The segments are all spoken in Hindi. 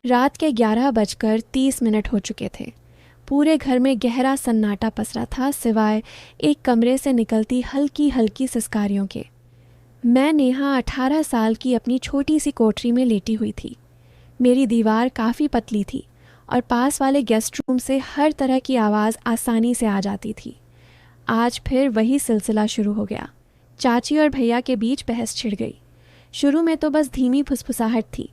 रात के 11:30 हो चुके थे। पूरे घर में गहरा सन्नाटा पसरा था, सिवाय एक कमरे से निकलती हल्की हल्की सिसकारियों के। मैं नेहा 18 साल की अपनी छोटी सी कोठरी में लेटी हुई थी। मेरी दीवार काफ़ी पतली थी और पास वाले गेस्ट रूम से हर तरह की आवाज़ आसानी से आ जाती थी। आज फिर वही सिलसिला शुरू हो गया। चाची और भैया के बीच बहस छिड़ गई। शुरू में तो बस धीमी फुसफुसाहट थी,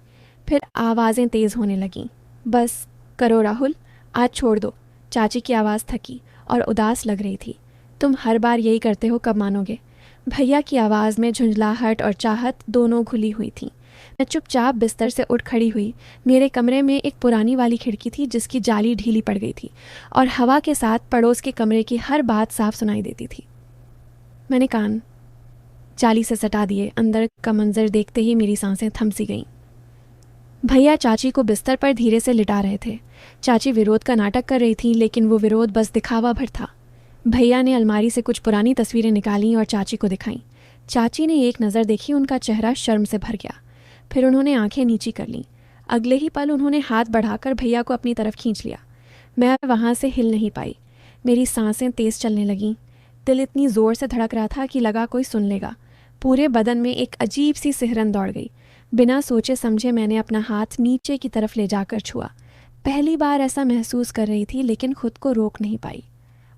फिर आवाज़ें तेज़ होने लगीं। बस करो राहुल, आज छोड़ दो। चाची की आवाज़ थकी और उदास लग रही थी। तुम हर बार यही करते हो, कब मानोगे? भैया की आवाज़ में झुंझलाहट और चाहत दोनों घुली हुई थी। मैं चुपचाप बिस्तर से उठ खड़ी हुई। मेरे कमरे में एक पुरानी वाली खिड़की थी जिसकी जाली ढीली पड़ गई थी और हवा के साथ पड़ोस के कमरे की हर बात साफ सुनाई देती थी। मैंने कान जाली से सटा दिए। अंदर का मंजर देखते ही मेरी सांसें थम सी गईं। भैया चाची को बिस्तर पर धीरे से लिटा रहे थे। चाची विरोध का नाटक कर रही थी, लेकिन वो विरोध बस दिखावा भर था। भैया ने अलमारी से कुछ पुरानी तस्वीरें निकालीं और चाची को दिखाईं। चाची ने एक नज़र देखी, उनका चेहरा शर्म से भर गया। फिर उन्होंने आंखें नीची कर लीं। अगले ही पल उन्होंने हाथ बढ़ाकर भैया को अपनी तरफ खींच लिया। मैं वहाँ से हिल नहीं पाई। मेरी सांसें तेज़ चलने लगीं। दिल इतनी ज़ोर से धड़क रहा था कि लगा कोई सुन लेगा। पूरे बदन में एक अजीब सी सिहरन दौड़ गई। बिना सोचे समझे मैंने अपना हाथ नीचे की तरफ ले जाकर छुआ। पहली बार ऐसा महसूस कर रही थी, लेकिन खुद को रोक नहीं पाई।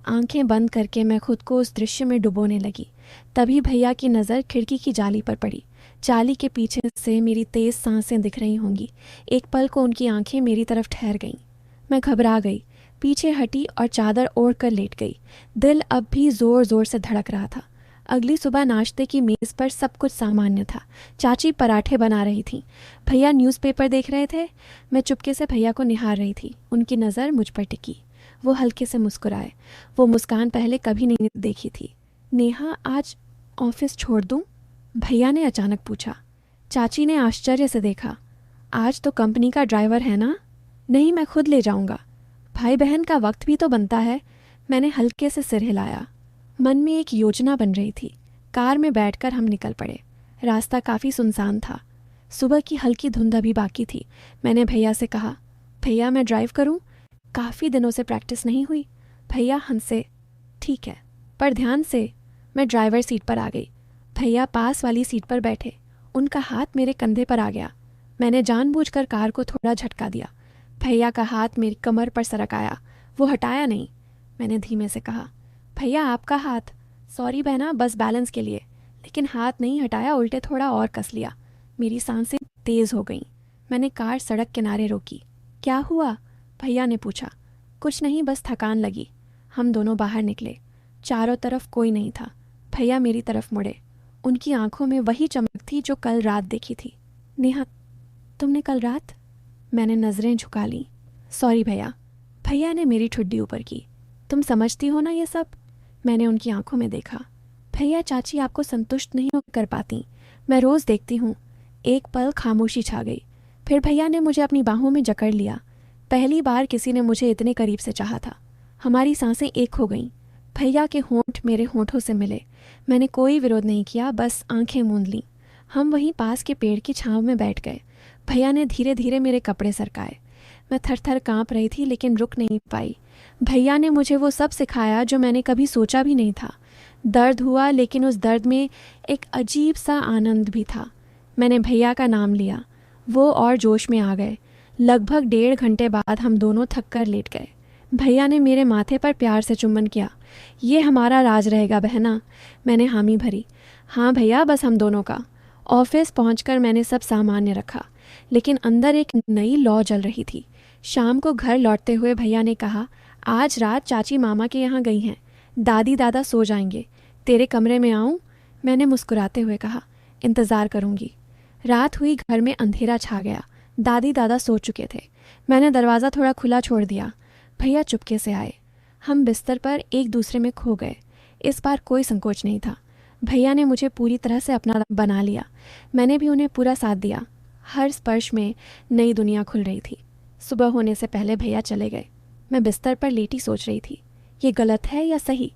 आंखें बंद करके मैं खुद को उस दृश्य में डुबोने लगी। तभी भैया की नज़र खिड़की की जाली पर पड़ी। जाली के पीछे से मेरी तेज़ सांसें दिख रही होंगी। एक पल को उनकी आंखें मेरी तरफ ठहर गईं। मैं घबरा गई, पीछे हटी और चादर ओढ़ कर लेट गई। दिल अब भी ज़ोर ज़ोर से धड़क रहा था। अगली सुबह नाश्ते की मेज़ पर सब कुछ सामान्य था। चाची पराठे बना रही थी, भैया न्यूज़पेपर देख रहे थे। मैं चुपके से भैया को निहार रही थी। उनकी नज़र मुझ पर टिकी। वो हल्के से मुस्कुराए। वो मुस्कान पहले कभी नहीं देखी थी। नेहा, आज ऑफिस छोड़ दूँ? भैया ने अचानक पूछा। चाची ने आश्चर्य से देखा। आज तो कंपनी का ड्राइवर है ना? नहीं, मैं खुद ले जाऊंगा। भाई बहन का वक्त भी तो बनता है। मैंने हल्के से सिर हिलाया। मन में एक योजना बन रही थी। कार में बैठकर हम निकल पड़े। रास्ता काफ़ी सुनसान था। सुबह की हल्की धुंध अभी बाकी थी। मैंने भैया से कहा, भैया मैं ड्राइव करूं? काफ़ी दिनों से प्रैक्टिस नहीं हुई। भैया हंसे। ठीक है, पर ध्यान से। मैं ड्राइवर सीट पर आ गई। भैया पास वाली सीट पर बैठे। उनका हाथ मेरे कंधे पर आ गया। मैंने जानबूझकर कार को थोड़ा झटका दिया। भैया का हाथ मेरी कमर पर सरक आया। वो हटाया नहीं। मैंने धीमे से कहा, भैया आपका हाथ। सॉरी बहना, बस बैलेंस के लिए। लेकिन हाथ नहीं हटाया, उल्टे थोड़ा और कस लिया। मेरी सांसें तेज़ हो गईं। मैंने कार सड़क किनारे रोकी। क्या हुआ? भैया ने पूछा। कुछ नहीं, बस थकान लगी। हम दोनों बाहर निकले। चारों तरफ कोई नहीं था। भैया मेरी तरफ मुड़े। उनकी आंखों में वही चमक थी जो कल रात देखी थी। नेहा, तुमने कल रात? मैंने नज़रें झुका लीं। सॉरी भैया। भैया ने मेरी ठुड्डी ऊपर की। तुम समझती हो ना ये सब? मैंने उनकी आंखों में देखा। भैया चाची आपको संतुष्ट नहीं कर पाती। मैं रोज़ देखती हूँ। एक पल खामोशी छा गई। फिर भैया ने मुझे अपनी बाहों में जकड़ लिया। पहली बार किसी ने मुझे इतने करीब से चाहा था। हमारी सांसें एक हो गईं। भैया के होंठ मेरे होंठों से मिले। मैंने कोई विरोध नहीं किया, बस आंखें मूंद लीं। हम वहीं पास के पेड़ की छांव में बैठ गए। भैया ने धीरे धीरे मेरे कपड़े सरकाए। मैं थर थर काँप रही थी, लेकिन रुक नहीं पाई। भैया ने मुझे वो सब सिखाया जो मैंने कभी सोचा भी नहीं था। दर्द हुआ, लेकिन उस दर्द में एक अजीब सा आनंद भी था। मैंने भैया का नाम लिया। वो और जोश में आ गए। लगभग 1.5 घंटे बाद हम दोनों थक कर लेट गए। भैया ने मेरे माथे पर प्यार से चुम्बन किया। ये हमारा राज रहेगा बहना। मैंने हामी भरी। हाँ भैया, बस हम दोनों का। ऑफिस पहुंचकर मैंने सब सामान्य रखा, लेकिन अंदर एक नई लौ जल रही थी। शाम को घर लौटते हुए भैया ने कहा, आज रात चाची मामा के यहाँ गई हैं। दादी दादा सो जाएंगे। तेरे कमरे में आऊँ? मैंने मुस्कुराते हुए कहा, इंतज़ार करूँगी। रात हुई, घर में अंधेरा छा गया। दादी दादा सो चुके थे। मैंने दरवाज़ा थोड़ा खुला छोड़ दिया। भैया चुपके से आए। हम बिस्तर पर एक दूसरे में खो गए। इस बार कोई संकोच नहीं था। भैया ने मुझे पूरी तरह से अपना बना लिया। मैंने भी उन्हें पूरा साथ दिया। हर स्पर्श में नई दुनिया खुल रही थी। सुबह होने से पहले भैया चले गए। मैं बिस्तर पर लेटी सोच रही थी, ये गलत है या सही?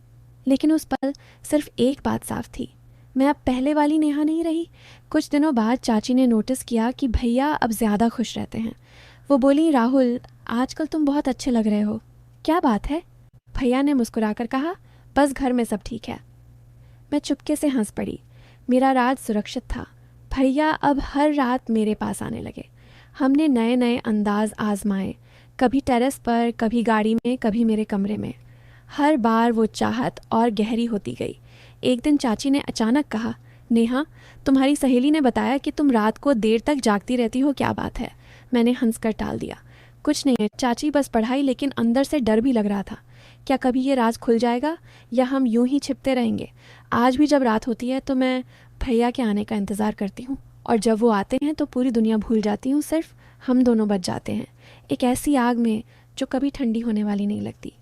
लेकिन उस पल सिर्फ एक बात साफ थी, मैं अब पहले वाली नेहा नहीं रही। कुछ दिनों बाद चाची ने नोटिस किया कि भैया अब ज़्यादा खुश रहते हैं। वो बोली, राहुल आजकल तुम बहुत अच्छे लग रहे हो, क्या बात है? भैया ने मुस्कुराकर कहा, बस घर में सब ठीक है। मैं चुपके से हंस पड़ी। मेरा राज सुरक्षित था। भैया अब हर रात मेरे पास आने लगे। हमने नए नए अंदाज आजमाए, कभी टेरेस पर, कभी गाड़ी में, कभी मेरे कमरे में। हर बार वो चाहत और गहरी होती गई। एक दिन चाची ने अचानक कहा, नेहा, तुम्हारी सहेली ने बताया कि तुम रात को देर तक जागती रहती हो, क्या बात है? मैंने हंसकर टाल दिया, कुछ नहीं है चाची, बस पढ़ाई। लेकिन अंदर से डर भी लग रहा था, क्या कभी ये राज खुल जाएगा या हम यूं ही छिपते रहेंगे? आज भी जब रात होती है तो मैं भैया के आने का इंतज़ार करती हूँ, और जब वो आते हैं तो पूरी दुनिया भूल जाती हूँ, सिर्फ हम दोनों बच जाते हैं एक ऐसी आग में जो कभी ठंडी होने वाली नहीं लगती।